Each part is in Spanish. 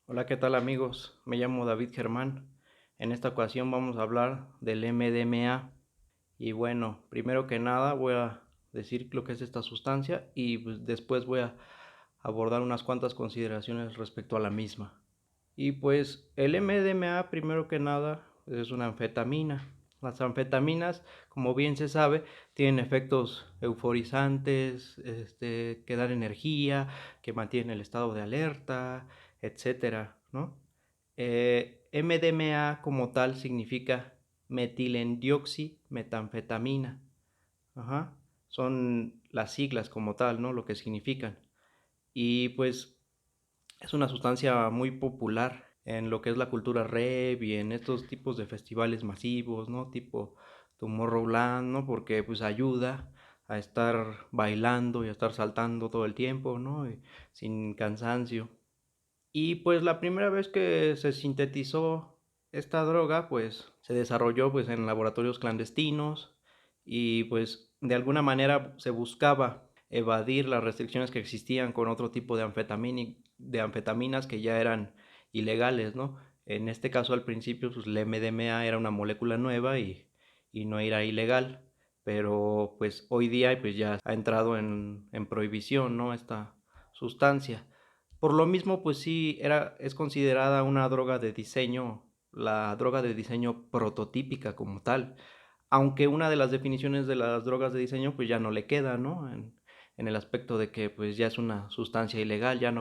Hola, ¿qué tal amigos? Me llamo David Germán. En esta ocasión vamos a hablar del MDMA. Y bueno, primero que nada voy a decir lo que es esta sustancia y pues, después voy a abordar unas cuantas consideraciones respecto a la misma. Y pues el MDMA, primero que nada, es una anfetamina. Las anfetaminas, como bien se sabe, tienen efectos euforizantes, que dan energía, que mantienen el estado de alerta, etcétera, ¿no? MDMA como tal significa metilendioximetanfetamina. Ajá. Son las siglas como tal, ¿no? Lo que significan. Y pues es una sustancia muy popular en lo que es la cultura rave y en estos tipos de festivales masivos, ¿no? Tipo Tomorrowland, ¿no? Porque pues ayuda a estar bailando y a estar saltando todo el tiempo, ¿no? Y sin cansancio. Y pues la primera vez que se sintetizó esta droga, pues se desarrolló pues en laboratorios clandestinos y pues de alguna manera se buscaba evadir las restricciones que existían con otro tipo de anfetaminas que ya eran ilegales, ¿no? En este caso al principio pues el MDMA era una molécula nueva y no era ilegal, pero pues hoy día pues ya ha entrado en prohibición, ¿no? Esta sustancia. Por lo mismo, pues sí, es considerada una droga de diseño, la droga de diseño prototípica como tal, aunque una de las definiciones de las drogas de diseño pues ya no le queda, ¿no? En el aspecto de que pues ya es una sustancia ilegal, ya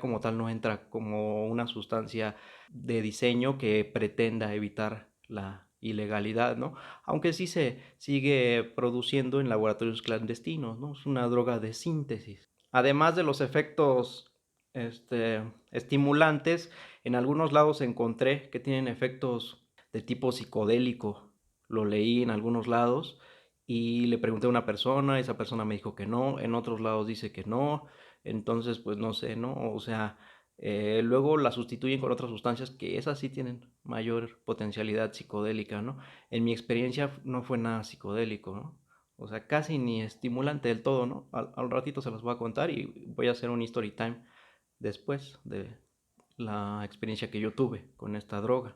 como tal no entra como una sustancia de diseño que pretenda evitar la ilegalidad, ¿no? Aunque sí se sigue produciendo en laboratorios clandestinos, ¿no? Es una droga de síntesis. Además de los efectos estimulantes, en algunos lados encontré que tienen efectos de tipo psicodélico. Lo leí en algunos lados y le pregunté a una persona, esa persona me dijo que no, en otros lados dice que no, entonces pues no sé, ¿no? O sea, luego la sustituyen con otras sustancias que esas sí tienen mayor potencialidad psicodélica, ¿no? En mi experiencia no fue nada psicodélico, ¿no? O sea, casi ni estimulante del todo, ¿no? Al ratito se los voy a contar y voy a hacer un story time después de la experiencia que yo tuve con esta droga.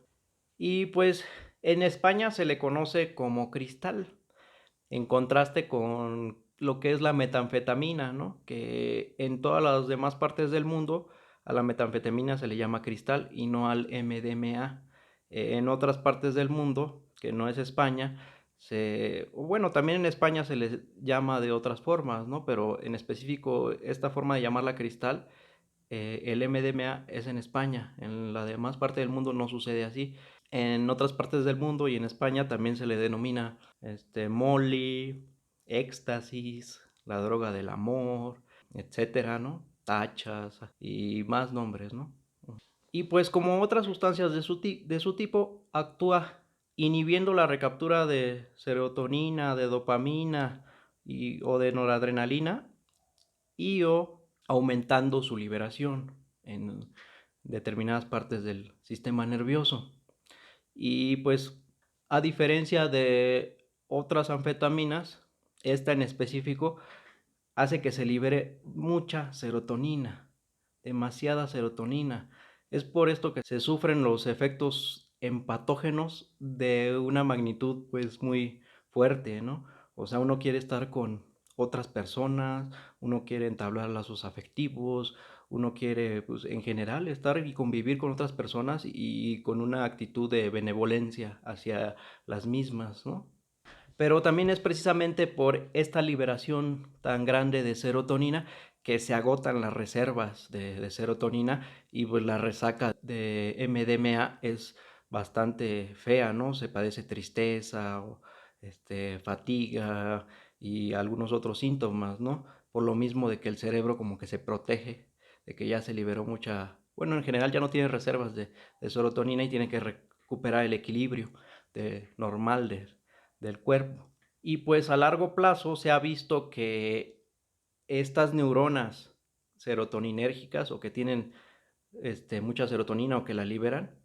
Y pues en España se le conoce como cristal, en contraste con lo que es la metanfetamina, ¿no? Que en todas las demás partes del mundo a la metanfetamina se le llama cristal y no al MDMA. En otras partes del mundo, que no es España, bueno, también en España se les llama de otras formas, ¿no? Pero en específico esta forma de llamarla cristal, el MDMA es en España, en la demás parte del mundo no sucede así. En otras partes del mundo y en España también se le denomina Molly, éxtasis, la droga del amor, etcétera, ¿no? Tachas y más nombres, ¿no? Y pues como otras sustancias de su tipo, actúa inhibiendo la recaptura de serotonina, de dopamina o de noradrenalina y o aumentando su liberación en determinadas partes del sistema nervioso. Y pues a diferencia de otras anfetaminas, esta en específico hace que se libere mucha serotonina, demasiada serotonina. Es por esto que se sufren los efectos empatógenos de una magnitud pues muy fuerte, ¿no? O sea, uno quiere estar con otras personas, uno quiere entablar lazos afectivos, uno quiere pues en general estar y convivir con otras personas y con una actitud de benevolencia hacia las mismas, ¿no? Pero también es precisamente por esta liberación tan grande de serotonina que se agotan las reservas de serotonina y pues la resaca de MDMA es bastante fea, ¿no? Se padece tristeza o fatiga y algunos otros síntomas, ¿no? Por lo mismo de que el cerebro como que se protege, de que ya se liberó mucha, bueno, en general ya no tiene reservas de serotonina y tiene que recuperar el equilibrio normal del cuerpo. Y pues a largo plazo se ha visto que estas neuronas serotoninérgicas o que tienen mucha serotonina o que la liberan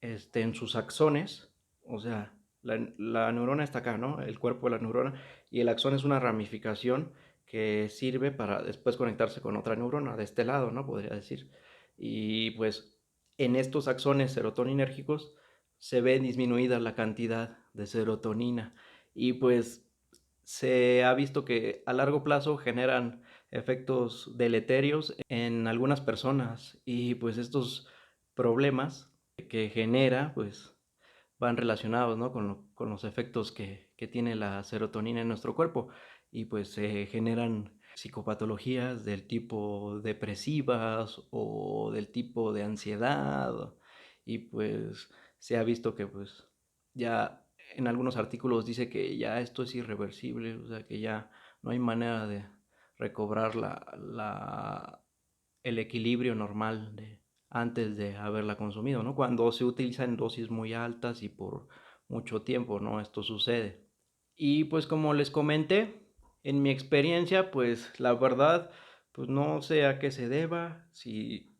en sus axones, o sea, la neurona está acá, ¿no? El cuerpo de la neurona y el axón es una ramificación que sirve para después conectarse con otra neurona de este lado, ¿no? Podría decir. Y pues en estos axones serotoninérgicos se ve disminuida la cantidad de serotonina y pues se ha visto que a largo plazo generan efectos deleterios en algunas personas y pues estos problemas que genera pues van relacionados, ¿no? Con los efectos que tiene la serotonina en nuestro cuerpo y pues se generan psicopatologías del tipo depresivas o del tipo de ansiedad y pues se ha visto que pues ya en algunos artículos dice que ya esto es irreversible, o sea que ya no hay manera de recobrar el equilibrio normal de antes de haberla consumido, ¿no? Cuando se utiliza en dosis muy altas y por mucho tiempo, ¿no? Esto sucede. Y pues como les comenté, en mi experiencia, pues la verdad, pues no sé a qué se deba, si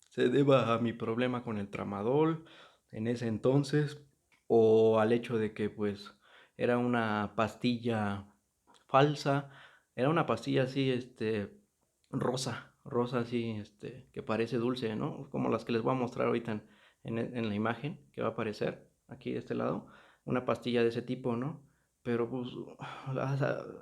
se deba a mi problema con el tramadol en ese entonces o al hecho de que pues era una pastilla falsa, era una pastilla así, rosa así, que parece dulce, ¿no? Como las que les voy a mostrar ahorita en la imagen que va a aparecer aquí de este lado, una pastilla de ese tipo, ¿no? Pero pues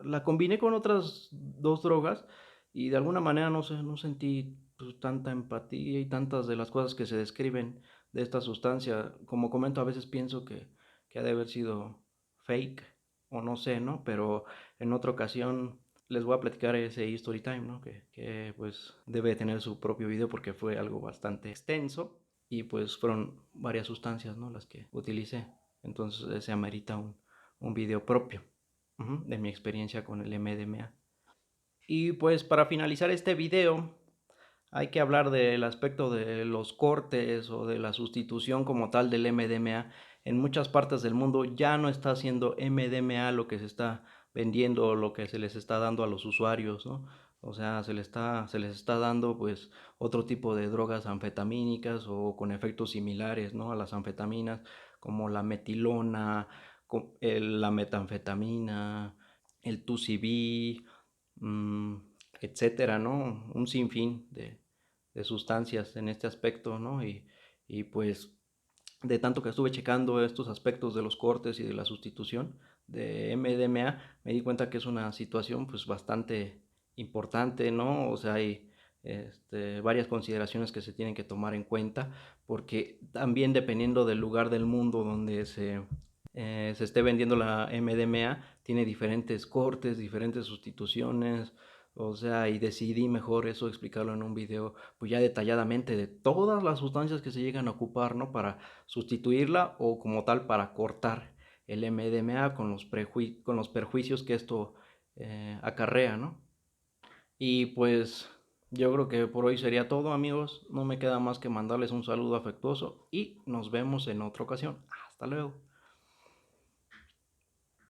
la combiné con otras dos drogas y de alguna manera no sé, no sentí pues, tanta empatía y tantas de las cosas que se describen de esta sustancia. Como comento, a veces pienso que ha de haber sido fake o no sé, ¿no? Pero en otra ocasión les voy a platicar ese History Time, ¿no? Que pues debe tener su propio video porque fue algo bastante extenso y pues fueron varias sustancias, ¿no? Las que utilicé. Entonces se amerita un video propio de mi experiencia con el MDMA. Y pues para finalizar este video hay que hablar del aspecto de los cortes o de la sustitución como tal del MDMA. En muchas partes del mundo ya no está haciendo MDMA lo que se está vendiendo, lo que se les está dando a los usuarios, ¿no? O sea, se les está dando pues otro tipo de drogas anfetamínicas o con efectos similares, ¿no? A las anfetaminas, como la metilona, la metanfetamina, el 2CB, mm, etcétera, ¿no? Un sinfín de sustancias en este aspecto, ¿no? Y pues de tanto que estuve checando estos aspectos de los cortes y de la sustitución de MDMA, me di cuenta que es una situación pues bastante importante, ¿no? O sea, hay varias consideraciones que se tienen que tomar en cuenta, porque también dependiendo del lugar del mundo donde se esté vendiendo la MDMA, tiene diferentes cortes, diferentes sustituciones, o sea, y decidí mejor eso explicarlo en un video, pues ya detalladamente de todas las sustancias que se llegan a ocupar, ¿no? Para sustituirla o como tal para cortar el MDMA con con los perjuicios que esto acarrea, ¿no? Y pues yo creo que por hoy sería todo, amigos. No me queda más que mandarles un saludo afectuoso y nos vemos en otra ocasión. Hasta luego.